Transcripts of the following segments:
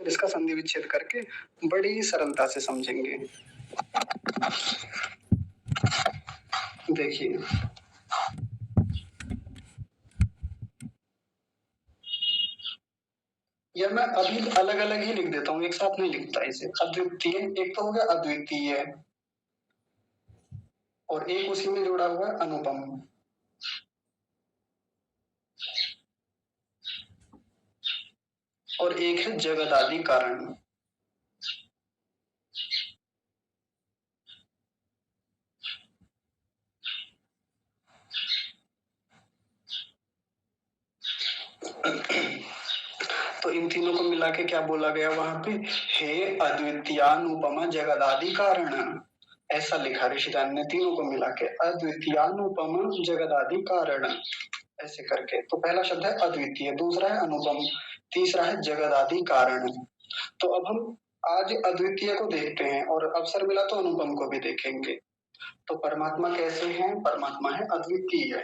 फिर इसका संधि विच्छेद करके बड़ी सरलता से समझेंगे। देखिए, या मैं अभी अलग अलग ही लिख देता हूँ, एक साथ नहीं लिखता इसे। अद्वितीय, एक तो हो गया अद्वितीय और एक उसी में जुड़ा हुआ है अनुपम। और एक है जगदादि कारण। तो इन तीनों को मिला के क्या बोला गया वहां पे? हे अद्वितीयानुपमा जगदादि कारण। ऐसा लिखा ऋषिदान ने तीनों को मिला के, अद्वितीयानुपम जगदादि कारण, ऐसे करके। तो पहला शब्द है अद्वितीय, दूसरा है अनुपम, तीसरा है जगदादि कारण। तो अब हम आज अद्वितीय को देखते हैं और अवसर मिला तो अनुपम को भी देखेंगे। तो परमात्मा कैसे हैं? परमात्मा है अद्वितीय।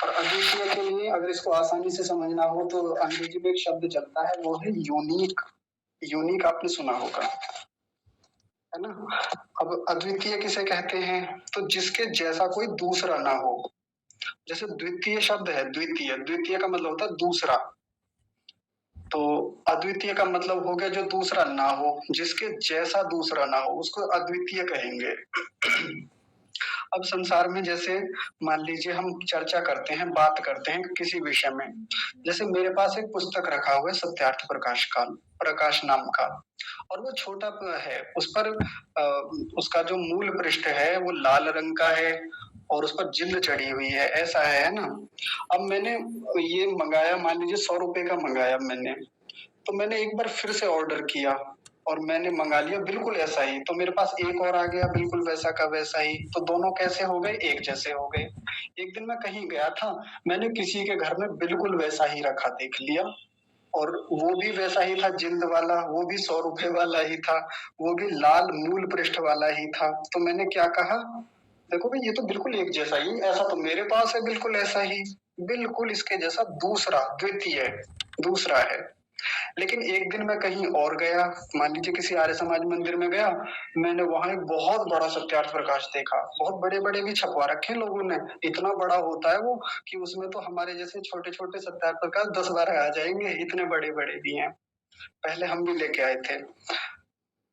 और अद्वितीय के लिए अगर इसको आसानी से समझना हो तो अंग्रेजी में एक शब्द चलता है, वो है यूनिक। यूनिक आपने सुना होगा, है ना? अब अद्वितीय किसे कहते हैं? तो जिसके जैसा कोई दूसरा ना हो। जैसे द्वितीय शब्द है, द्वितीय, द्वितीय का मतलब होता है दूसरा। तो अद्वितीय का मतलब हो गया जो दूसरा ना हो, जिसके जैसा दूसरा ना हो, उसको अद्वितीय कहेंगे। अब संसार में जैसे मान लीजिए हम चर्चा करते हैं, बात करते हैं किसी विषय में। जैसे मेरे पास एक पुस्तक रखा हुआ है सत्यार्थ प्रकाश काल, प्रकाश नाम का, और वो छोटा है। उस पर उसका जो मूल पृष्ठ है वो लाल रंग का है और उस पर जिल्द चढ़ी हुई है, ऐसा है ना? अब मैंने ये मंगाया, मान लीजिए 100 रुपए का मंगाया मैंने, तो मैंने एक बार फिर से ऑर्डर किया और मैंने मंगा लिया बिल्कुल ऐसा ही। तो मेरे पास एक और आ गया बिल्कुल वैसा का वैसा ही। तो दोनों कैसे हो गए? एक जैसे हो गए। एक दिन मैं कहीं गया था, मैंने किसी के घर में बिल्कुल वैसा ही रखा, देख लिया, और वो भी वैसा ही था, जिल्द वाला, वो भी 100 रुपए वाला ही था, वो भी लाल मूल पृष्ठ वाला ही था। तो मैंने क्या कहा, देखो भाई ये तो बिल्कुल एक जैसा ही, ऐसा तो मेरे पास है बिल्कुल ऐसा ही, बिल्कुल इसके जैसा दूसरा, द्वितीय दूसरा है। लेकिन एक दिन मैं कहीं और गया, मान लीजिए किसी आर्य समाज मंदिर में गया, मैंने वहां एक बहुत बड़ा सत्यार्थ प्रकाश देखा। बहुत बड़े बड़े भी छपवा रखे हैं लोगों ने, इतना बड़ा होता है वो कि उसमें तो हमारे जैसे छोटे छोटे सत्यार्थ प्रकाश 10-12 आ जाएंगे, इतने बड़े बड़े भी हैं। पहले हम भी लेके आए थे।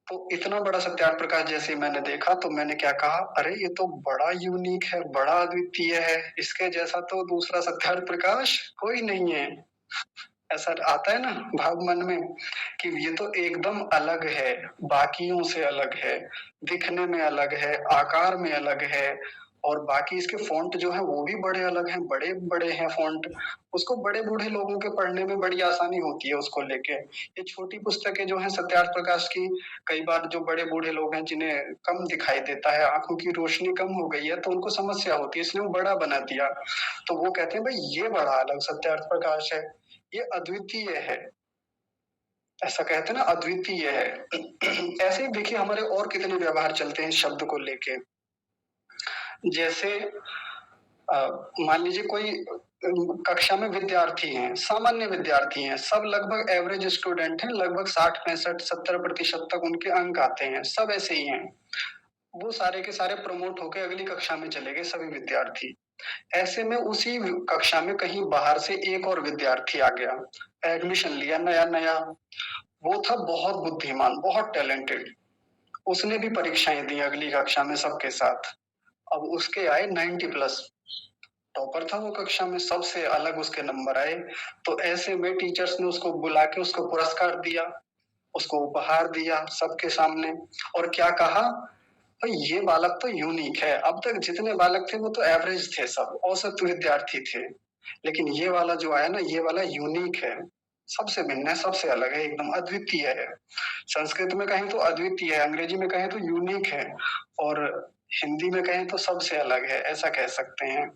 तो इतना बड़ा सत्यार्थ प्रकाश जैसे ही मैंने देखा तो मैंने क्या कहा, अरे ये तो बड़ा यूनिक है, बड़ा अद्वितीय है, इसके जैसा तो दूसरा सत्यार्थ प्रकाश कोई नहीं है। ऐसा आता है ना भाव मन में कि ये तो एकदम अलग है, बाकियों से अलग है, दिखने में अलग है, आकार में अलग है, और बाकी इसके फॉन्ट जो है वो भी बड़े अलग हैं, बड़े बड़े हैं फॉन्ट। उसको बड़े बूढ़े लोगों के पढ़ने में बड़ी आसानी होती है उसको लेके। ये छोटी पुस्तकें जो हैं सत्यार्थ प्रकाश की, कई बार जो बड़े बूढ़े लोग हैं जिन्हें कम दिखाई देता है, आंखों की रोशनी कम हो गई है, तो उनको समस्या होती है, इसलिए वो बड़ा बना दिया। तो वो कहते हैं भाई ये बड़ा अलग सत्यार्थ प्रकाश है, ये अद्वितीय है, ऐसा कहते हैं ना, अद्वितीय है। ऐसे ही देखिए हमारे और कितने व्यवहार चलते हैं शब्द को लेके। जैसे मान लीजिए कोई कक्षा में विद्यार्थी हैं, सामान्य विद्यार्थी हैं, सब लगभग एवरेज स्टूडेंट हैं, लगभग 60, 65, 70% तक उनके अंक आते हैं, सब ऐसे ही हैं। वो सारे के सारे प्रमोट होकर अगली कक्षा में चले गए सभी विद्यार्थी। ऐसे में उसी कक्षा में कहीं बाहर से एक और विद्यार्थी आ गया, एडमिशन लिया नया नया। वो था बहुत बुद्धिमान, बहुत टैलेंटेड। उसने भी परीक्षाएं दी अगली कक्षा में सबके साथ। अब उसके आए 90+, टॉपर था वो कक्षा में, सबसे अलग उसके नंबर आए। तो ऐसे में टीचर्स ने उसको बुला के उसको पुरस्कार दिया, उसको उपहार दिया सबके सामने, और क्या कहा, भाई ये बालक तो यूनिक है। अब तक जितने बालक थे वो तो एवरेज थे, सब औसत विद्यार्थी थे, लेकिन ये वाला जो आया ना, ये वाला यूनिक है, सबसे भिन्न है, सबसे अलग है, एकदम अद्वितीय है। संस्कृत में कहें तो अद्वितीय है, अंग्रेजी में कहें तो यूनिक है, और हिंदी में कहें तो सबसे अलग है, ऐसा कह सकते हैं।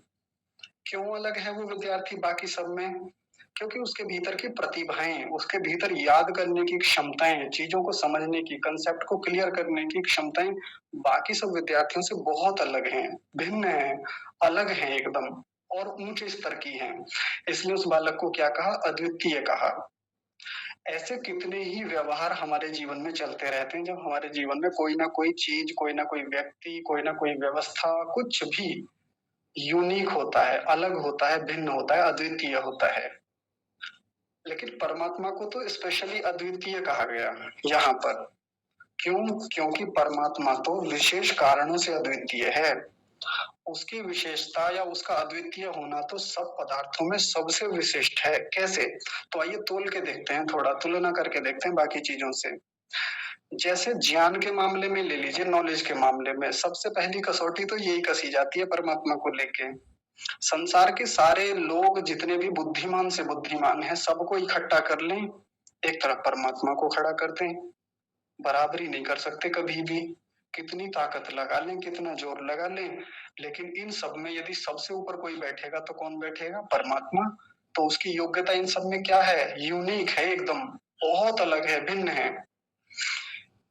क्यों अलग है वो विद्यार्थी बाकी सब में? क्योंकि उसके भीतर की प्रतिभाएं, उसके भीतर याद करने की क्षमताएं, चीजों को समझने की, कंसेप्ट को क्लियर करने की क्षमताएं बाकी सब विद्यार्थियों से बहुत अलग हैं, भिन्न हैं, अलग हैं एकदम, और ऊंचे स्तर की हैं। इसलिए उस बालक को क्या कहा, अद्वितीय कहा। ऐसे कितने ही व्यवहार हमारे जीवन में चलते रहते हैं, जब हमारे जीवन में कोई ना कोई चीज़, कोई ना कोई व्यक्ति, कोई ना कोई व्यवस्था, कुछ भी यूनिक होता है, अलग होता है, भिन्न होता है, अद्वितीय होता है। लेकिन परमात्मा को तो स्पेशली अद्वितीय कहा गया यहाँ पर। क्यों? क्योंकि परमात्मा तो विशेष कारणों से अद्वितीय है। उसकी विशेषता या उसका अद्वितीय होना तो सब पदार्थों में सबसे विशिष्ट है। कैसे? तो आइए तोल के देखते हैं, थोड़ा तुलना करके देखते हैं बाकी चीज़ों से। जैसे ज्ञान के मामले में ले लीजिए, नॉलेज के मामले में सबसे पहली कसौटी तो यही कसी जाती है परमात्मा को लेके। संसार के सारे लोग जितने भी बुद्धिमान से बुद्धिमान हैं, सबको इकट्ठा कर लें, एक तरफ परमात्मा को खड़ा कर दें, बराबरी नहीं कर सकते कभी भी। कितनी ताकत लगा लें, कितना जोर लगा लें, लेकिन इन सब में यदि सबसे ऊपर कोई बैठेगा तो कौन बैठेगा? परमात्मा। तो उसकी योग्यता इन सब में क्या है? यूनिक है एकदम, बहुत अलग है, भिन्न है।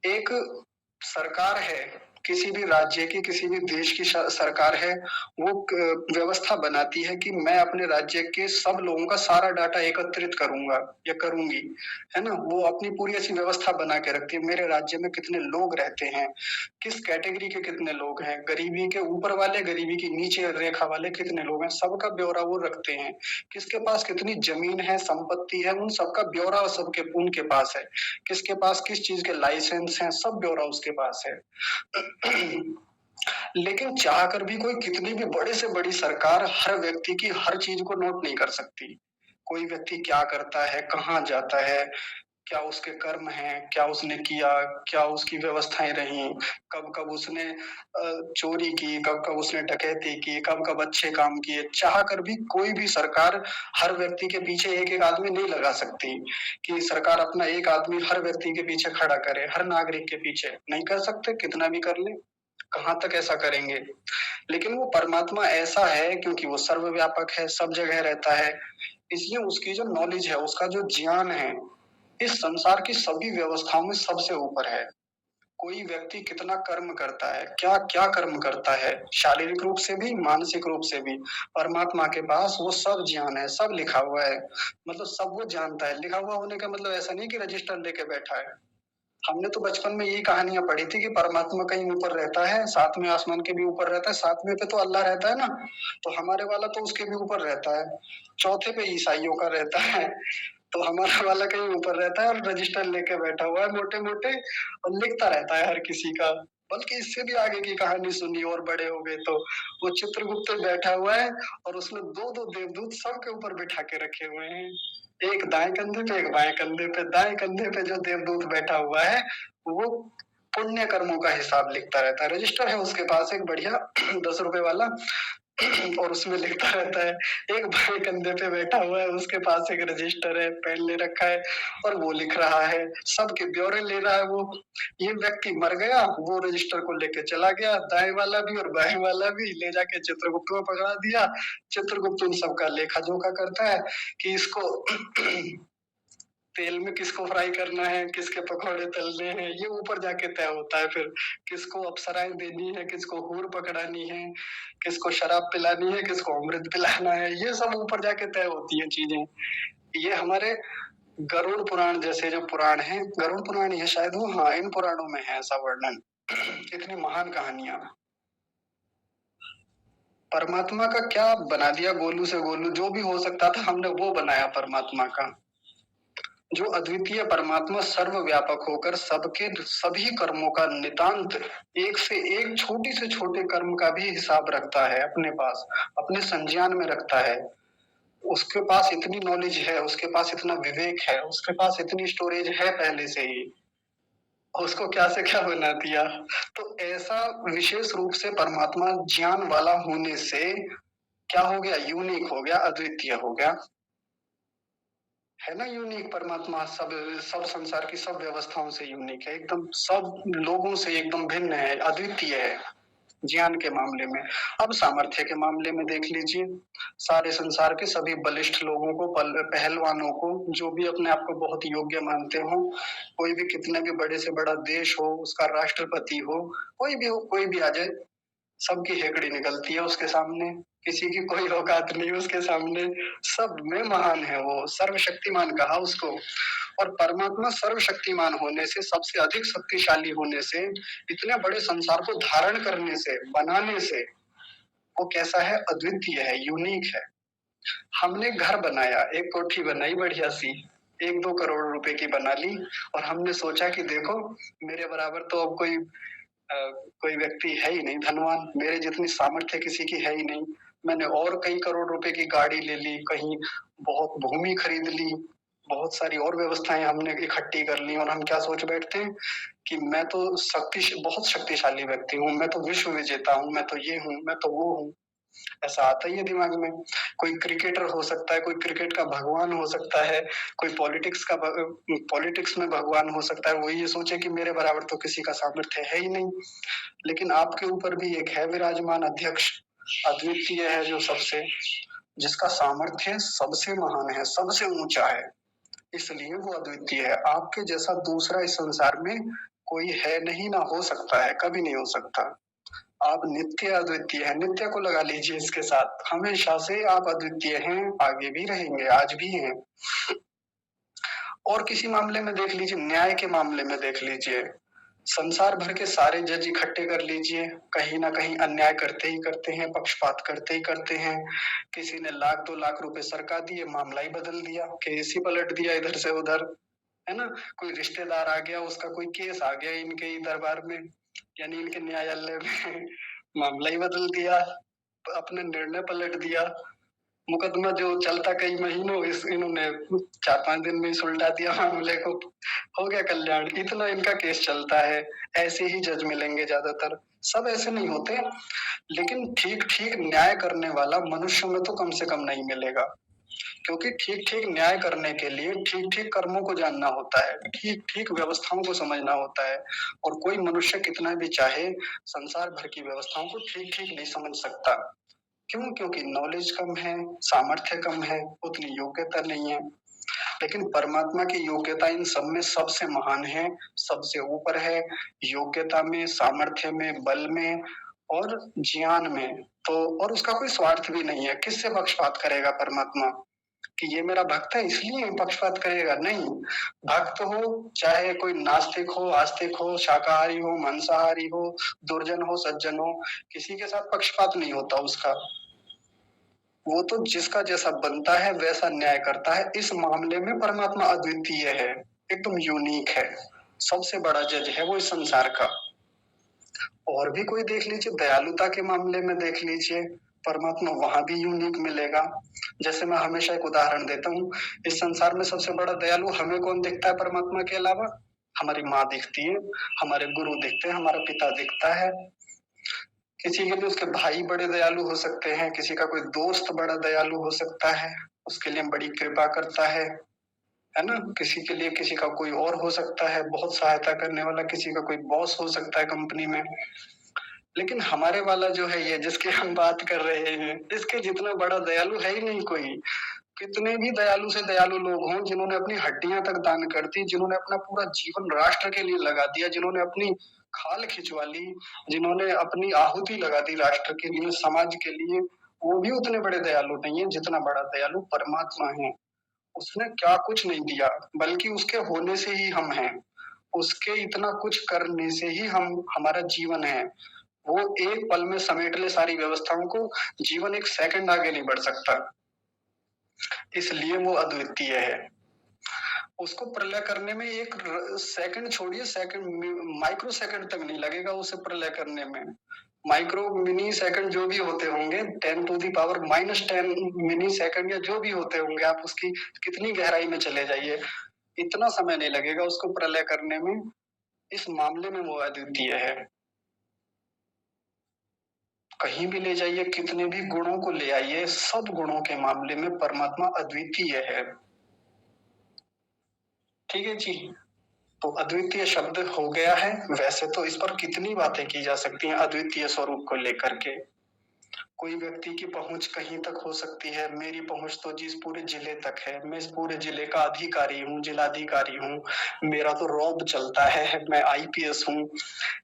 एक सरकार है, किसी भी राज्य की, किसी भी देश की सरकार है, वो व्यवस्था बनाती है कि मैं अपने राज्य के सब लोगों का सारा डाटा एकत्रित करूंगा या करूंगी, है ना? वो अपनी पूरी ऐसी व्यवस्था बना के रखती है, मेरे राज्य में कितने लोग रहते हैं, किस कैटेगरी के कितने लोग हैं, गरीबी के ऊपर वाले, गरीबी की नीचे रेखा वाले कितने लोग हैं, सबका ब्यौरा वो रखते हैं। किसके पास कितनी जमीन है, संपत्ति है, उन सबका ब्यौरा सबके उनके पास है। किसके पास किस चीज के लाइसेंस हैं, सब ब्यौरा उसके पास है। लेकिन चाहकर भी कोई कितनी भी बड़े से बड़ी सरकार हर व्यक्ति की हर चीज को नोट नहीं कर सकती। कोई व्यक्ति क्या करता है, कहाँ जाता है, क्या उसके कर्म हैं, क्या उसने किया, क्या उसकी व्यवस्थाएं रही, कब-कब उसने चोरी की, कब-कब उसने डकैती की, कब-कब अच्छे काम किए। चाहकर भी कोई भी सरकार हर व्यक्ति के पीछे एक-एक आदमी नहीं लगा सकती कि सरकार अपना एक आदमी हर व्यक्ति के पीछे खड़ा करे, हर नागरिक के पीछे। नहीं कर सकते, कितना भी कर लें। कहाँ तक ऐसा करेंगे? लेकिन वो परमात्मा ऐसा है क्योंकि वो सर्वव्यापक है, सब जगह रहता है। इसलिए उसकी जो नॉलेज है, उसका जो ज्ञान है, इस संसार की सभी व्यवस्थाओं में सबसे ऊपर है। कोई व्यक्ति कितना कर्म करता है, क्या-क्या कर्म करता है, शारीरिक रूप से भी, मानसिक रूप से भी, परमात्मा के पास वो सब ज्ञान है, सब लिखा हुआ है। मतलब सब वो जानता है। लिखा हुआ होने का मतलब ऐसा नहीं कि रजिस्टर लेके बैठा है। हमने तो बचपन में यही कहानियाँ पढ़ी थी कि परमात्मा कहीं ऊपर रहता है, 7वें आसमान के भी ऊपर रहता है, 7वें पे तो अल्लाह रहता है ना, तो हमारे वाला तो उसके भी ऊपर रहता है। चौथे पे ईसाइयों का रहता है, तो हमारा वाला कहीं ऊपर रहता है और रजिस्टर लेके बैठा हुआ है मोटे-मोटे और लिखता रहता है हर किसी का। बल्कि इससे भी आगे की कहानी सुनी और बड़े हो गए तो, वो चित्रगुप्त बैठा हुआ है और उसने 2-2 देवदूत सबके ऊपर बिठा के रखे हुए हैं। एक दाएँ कंधे पे, एक बाएँ कंधे पे। दाएँ कंधे पे जो देवदूत बैठा हुआ है, वो पुण्य कर्मों का हिसाब लिखता रहता है। रजिस्टर है उसके पास एक बढ़िया ₹10 वाला और उसमें लिखता रहता है। एक बाएँ कंधे पे बैठा हुआ है, उसके पास एक रजिस्टर है, पेन ले रखा है और वो लिख रहा है। सबके ब्यौरे ले रहा है वो। ये व्यक्ति मर गया, वो रजिस्टर को लेके चला गया, दाएँ वाला भी और बाएँ वाला भी ले जाके चित्रगुप्त को पकड़ा दिया। चित्रगुप्त उन सबका लेखा-जोखा करता है कि इसको तेल में किसको फ्राई करना है, किसके पकौड़े तलने हैं, ये ऊपर जाके तय होता है फिर। किसको अप्सराएँ देनी है, किसको हूर पकड़ानी है, किसको शराब पिलानी है, किसको अमृत पिलाना है, ये सब ऊपर जाके तय होती हैं चीज़ें। ये हमारे गरुड़ पुराण जैसे जो पुराण हैं, गरुड़ पुराण ही है शायद वो, हाँ, इन पुराणों में है ऐसा वर्णन। इतनी महान कहानियाँ। परमात्मा का क्या बना दिया गोलू से गोलू, जो भी हो सकता था हमने वो बनाया परमात्मा का। जो अद्वितीय परमात्मा सर्वव्यापक होकर सबके सभी कर्मों का नितांत एक से एक छोटी से छोटे कर्म का भी हिसाब रखता है अपने पास, अपने संज्ञान में रखता है। उसके पास इतनी नॉलेज है, उसके पास इतना विवेक है, उसके पास इतनी स्टोरेज है पहले से ही। उसको क्या से क्या बना दिया। तो ऐसा विशेष रूप से परमात्मा ज्ञान वाला होने से क्या हो गया? यूनिक हो गया, अद्वितीय हो गया। है ना यूनिक परमात्मा, सब सब संसार की सब व्यवस्थाओं से यूनिक है, एकदम सब लोगों से एकदम भिन्न है, अद्वितीय है ज्ञान के मामले में। अब सामर्थ्य के मामले में देख लीजिए, सारे संसार के सभी बलिष्ठ लोगों को, पहलवानों को, जो भी अपने आप को बहुत योग्य मानते हो, कोई भी कितने भी बड़े से बड़ा देश हो, उसका राष्ट्रपति हो, कोई भी आ जाए, सबकी हेकड़ी निकलती है उसके सामने, किसी की कोई औकात नहीं उसके सामने, सब में महान है वो, सर्वशक्तिमान कहा उसको। और परमात्मा सर्वशक्तिमान होने से, सबसे अधिक शक्तिशाली होने से, इतने बड़े संसार को धारण करने से, बनाने से, वो कैसा है? अद्वितीय है, यूनिक है। हमने घर बनाया, एक कोठी बनाई बढ़िया सी, 1-2 करोड़ रुपए की बना ली, और हमने सोचा कि देखो मेरे बराबर तो अब कोई व्यक्ति है ही नहीं धनवान, मेरे जितनी सामर्थ्य किसी की है ही नहीं। मैंने और कई करोड़ रुपए की गाड़ी ले ली, कहीं बहुत भूमि खरीद ली, बहुत सारी और व्यवस्थाएं हमने इकट्ठी कर ली, और हम क्या सोच बैठते हैं कि मैं तो बहुत शक्तिशाली व्यक्ति हूँ, मैं तो विश्व विजेता हूँ, मैं तो ये हूँ, मैं तो वो हूँ। ऐसा आता ही है दिमाग में। कोई क्रिकेटर हो सकता है, कोई क्रिकेट का भगवान हो सकता है, कोई पॉलिटिक्स में भगवान हो सकता है, वो ये सोचे कि मेरे बराबर तो किसी का सामर्थ्य है ही नहीं। लेकिन आपके ऊपर भी एक है विराजमान अध्यक्ष, अद्वितीय है, जो सबसे, जिसका सामर्थ्य सबसे महान है, सबसे ऊंचा है, इसलिए वो अद्वितीय है। आपके जैसा दूसरा इस संसार में कोई है नहीं, ना हो सकता है, कभी नहीं हो सकता। आप नित्य अद्वितीय हैं, नित्य को लगा लीजिए इसके साथ, हमेशा से आप अद्वितीय हैं, आगे भी रहेंगे, आज भी हैं। और किसी मामले में देख लीजिए, न्याय के मामले में देख लीजिए, संसार भर के सारे जज इकट्ठे कर लीजिए, कहीं ना कहीं अन्याय करते ही करते हैं, पक्षपात करते ही करते हैं। किसी ने 1-2 लाख रुपए सरका दिए, मामला ही बदल दिया, केस ही पलट दिया इधर से उधर, है ना। कोई रिश्तेदार आ गया, उसका कोई केस आ गया इनके ही दरबार में, यानी इनके न्यायालय में, मामला ही बदल दिया, अपने निर्णय पलट दिया। मुकदमा जो चलता कई महीनों, इस इन्होंने 4-5 दिन में ही सुलझा दिया मामले को, हो गया कल्याण। इतना इनका केस चलता है। ऐसे ही जज मिलेंगे ज्यादातर, सब ऐसे नहीं होते, लेकिन ठीक ठीक न्याय करने वाला मनुष्य में तो कम से कम नहीं मिलेगा, क्योंकि ठीक ठीक न्याय करने के लिए ठीक ठीक कर्मों को जानना होता है, ठीक ठीक व्यवस्थाओं को समझना होता है, और कोई मनुष्य कितना भी चाहे संसार भर की व्यवस्थाओं को ठीक ठीक नहीं समझ सकता। क्यों? क्योंकि नॉलेज कम है, सामर्थ्य कम है, उतनी योग्यता नहीं है। लेकिन परमात्मा की योग्यता इन सब में सबसे महान है, सबसे ऊपर है, योग्यता में, सामर्थ्य में, बल में और ज्ञान में। तो और उसका कोई स्वार्थ भी नहीं है। किससे पक्षपात करेगा परमात्मा कि ये मेरा भक्त है इसलिए पक्षपात करेगा? नहीं। भक्त हो चाहे कोई नास्तिक हो, आस्तिक हो, शाकाहारी हो, मांसाहारी हो, दुर्जन हो, सज्जन हो, किसी के साथ पक्षपात नहीं होता उसका। वो तो जिसका जैसा बनता है वैसा न्याय करता है। इस मामले में परमात्मा अद्वितीय है, एकदम यूनिक है, सबसे बड़ा जज है वो इस संसार का। और भी कोई देख लीजिए, दयालुता के मामले में देख लीजिए, परमात्मा वहां भी यूनिक मिलेगा। जैसे मैं हमेशा एक उदाहरण देता हूँ, इस संसार में सबसे बड़ा दयालु हमें कौन दिखता है परमात्मा के अलावा? हमारी माँ दिखती है, हमारे गुरु दिखते हैं, हमारा पिता दिखता है। किसी के लिए उसके भाई बड़े दयालु हो सकते हैं, किसी का कोई दोस्त बड़ा दयालु हो सकता है, उसके लिए बड़ी कृपा करता है ना। किसी के लिए किसी का कोई और हो सकता है, बहुत सहायता करने वाला, किसी का कोई बॉस हो सकता है कंपनी में। लेकिन हमारे वाला जो है, ये जिसकी हम बात कर रहे हैं, इसके जितना बड़ा दयालु है ही नहीं कोई। कितने भी दयालु से दयालु लोग हों, जिन्होंने अपनी हड्डियां तक दान कर दी, जिन्होंने अपना पूरा जीवन राष्ट्र के लिए लगा दिया, जिन्होंने अपनी खाल खिंचवा ली, जिन्होंने अपनी आहुति लगा दी राष्ट्र के लिए, समाज के लिए, वो भी उतने बड़े दयालु नहीं है जितना बड़ा दयालु परमात्मा है। उसने क्या कुछ नहीं दिया, बल्कि उसके होने से ही हम हैं, उसके इतना कुछ करने से ही हम, हमारा जीवन है। वो एक पल में समेट ले सारी व्यवस्थाओं को, जीवन एक सेकंड आगे नहीं बढ़ सकता, इसलिए वो अद्वितीय है। उसको प्रलय करने में एक सेकंड छोड़िए, सेकंड माइक्रो सेकंड तक नहीं लगेगा उसे प्रलय करने में। माइक्रो मिनी सेकंड जो भी होते होंगे, 10⁻⁻10 मिनी सेकंड या जो भी होते होंगे, आप उसकी कितनी गहराई में चले जाइए, इतना समय नहीं लगेगा उसको प्रलय करने में। इस मामले में वो अद्वितीय है। कहीं भी ले जाइए, कितने भी गुणों को ले आइए, सब गुणों के मामले में परमात्मा अद्वितीय है। ठीक है जी। तो अद्वितीय शब्द हो गया है। वैसे तो इस पर कितनी बातें की जा सकती हैं अद्वितीय स्वरूप को लेकर के, कोई व्यक्ति की पहुँच कहीं तक हो सकती है, मेरी पहुँच तो जी इस पूरे जिले तक है, मैं इस पूरे जिले का अधिकारी हूँ, जिलाधिकारी हूँ, मेरा तो रौब चलता है, मैं आईपीएस हूँ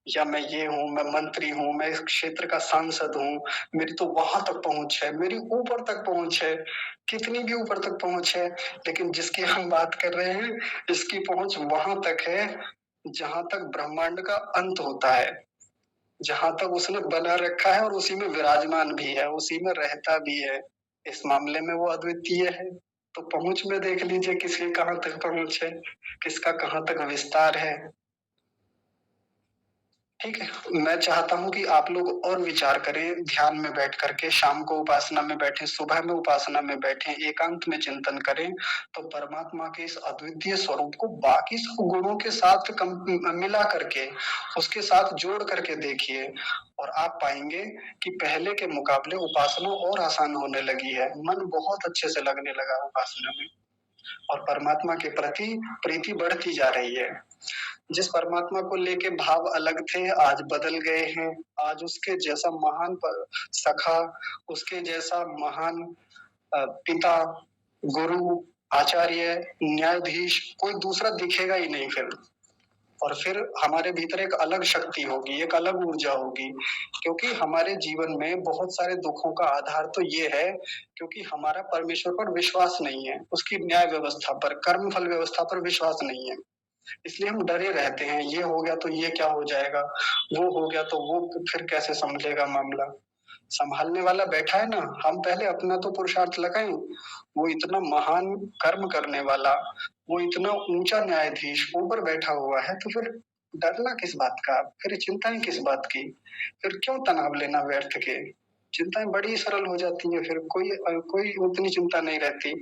या मैं ये हूँ, मैं मंत्री हूँ, मैं इस क्षेत्र का सांसद हूँ, मेरी तो वहाँ तक पहुँच है, मेरी ऊपर तक पहुँच है, कितनी भी ऊपर तक पहुँच है, लेकिन जिसकी हम बात कर रहे हैं, इसकी पहुँच वहाँ तक है, जहाँ तक ब्रह्मांड का अंत होता है। जहाँ तक उसने बना रखा है और उसी में विराजमान भी है, उसी में रहता भी है। इस मामले में वो अद्वितीय है। तो पहुँच में देख लीजिए किसकी कहाँ तक पहुँच है, किसका कहाँ तक विस्तार है। ठीक है, मैं चाहता हूँ कि आप लोग और विचार करें ध्यान में बैठ करके, शाम को उपासना में बैठें, सुबह में उपासना में बैठें, एकांत में चिंतन करें, तो परमात्मा के इस अद्वितीय स्वरूप को बाकी सब गुणों के साथ मिला करके, उसके साथ जोड़ करके देखिए और आप पाएंगे कि पहले के मुकाबले उपासना और आसान होने लगी है। मन बहुत अच्छे से लगने लगा उपासना में और परमात्मा के प्रति प्रीति बढ़ती जा रही है। जिस परमात्मा को लेके भाव अलग थे, आज बदल गए हैं। आज उसके जैसा महान सखा, उसके जैसा महान पिता, गुरु, आचार्य, न्यायाधीश कोई दूसरा दिखेगा ही नहीं फिर। और फिर हमारे भीतर एक अलग शक्ति होगी, एक अलग ऊर्जा होगी, क्योंकि हमारे जीवन में बहुत सारे दुखों का आधार तो ये है क्योंकि हमारा परमेश्वर पर विश्वास नहीं है, उसकी न्याय व्यवस्था पर, कर्म फल व्यवस्था पर विश्वास नहीं है। इसलिए हम डरे रहते हैं, ये हो गया तो ये क्या हो जाएगा, वो हो गया तो वो फिर कैसे समझेगा मामला। संभालने वाला बैठा है ना, हम पहले अपना तो पुरुषार्थ लगाएं। वो इतना महान कर्म करने वाला, वो इतना ऊंचा न्यायाधीश ऊपर बैठा हुआ है, तो फिर डरना किस बात का, फिर चिंताएं किस बात की, फिर क्यों तनाव लेना व्यर्थ के। चिंताएं बड़ी सरल हो जाती है, फिर कोई उतनी चिंता नहीं रहती।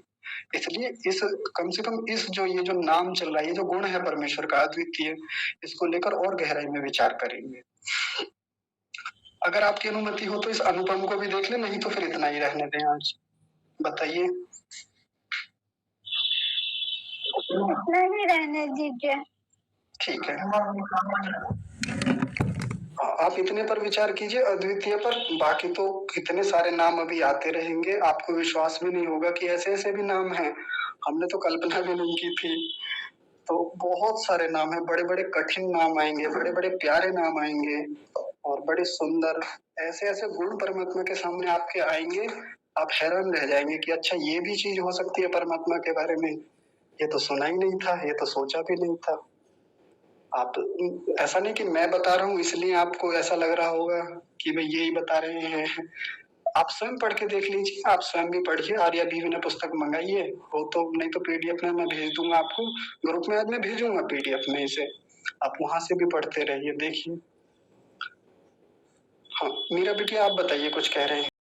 इसलिए इस कम से कम इस जो ये जो नाम चल रहा है, ये जो गुण है परमेश्वर का अद्वितीय, इसको लेकर और गहराई में विचार करेंगे। अगर आपकी अनुमति हो तो इस अनुपम को भी देख ले, नहीं तो फिर इतना ही रहने दें आज। बताइए। नहीं, रहने दीजिए। ठीक है, आप इतने पर विचार कीजिए, अद्वितीय पर। बाकी तो कितने सारे नाम अभी आते रहेंगे, आपको विश्वास भी नहीं होगा कि ऐसे ऐसे भी नाम हैं, हमने तो कल्पना भी नहीं की थी। तो बहुत सारे नाम हैं, बड़े बड़े कठिन नाम आएंगे, बड़े बड़े प्यारे नाम आएंगे और बड़े सुंदर ऐसे ऐसे गुण परमात्मा के सामने आपके आएंगे, आप हैरान रह जाएंगे कि अच्छा ये भी चीज हो सकती है परमात्मा के बारे में, ये तो सुना ही नहीं था, ये तो सोचा भी नहीं था। आप ऐसा नहीं कि मैं बता रहा हूँ इसलिए आपको ऐसा लग रहा होगा कि भाई यही बता रहे हैं। आप स्वयं पढ़ के देख लीजिए, आप स्वयं भी पढ़िए, आर्या बीवी ने पुस्तक मंगाइए, हो तो नहीं तो पीडीएफ में मैं भेज दूंगा आपको, ग्रुप में आज मैं भेजूंगा पीडीएफ में इसे, आप वहां से भी पढ़ते रहिए, देखिए। हाँ मीरा बेटी, आप बताइए, कुछ कह रहे हैं।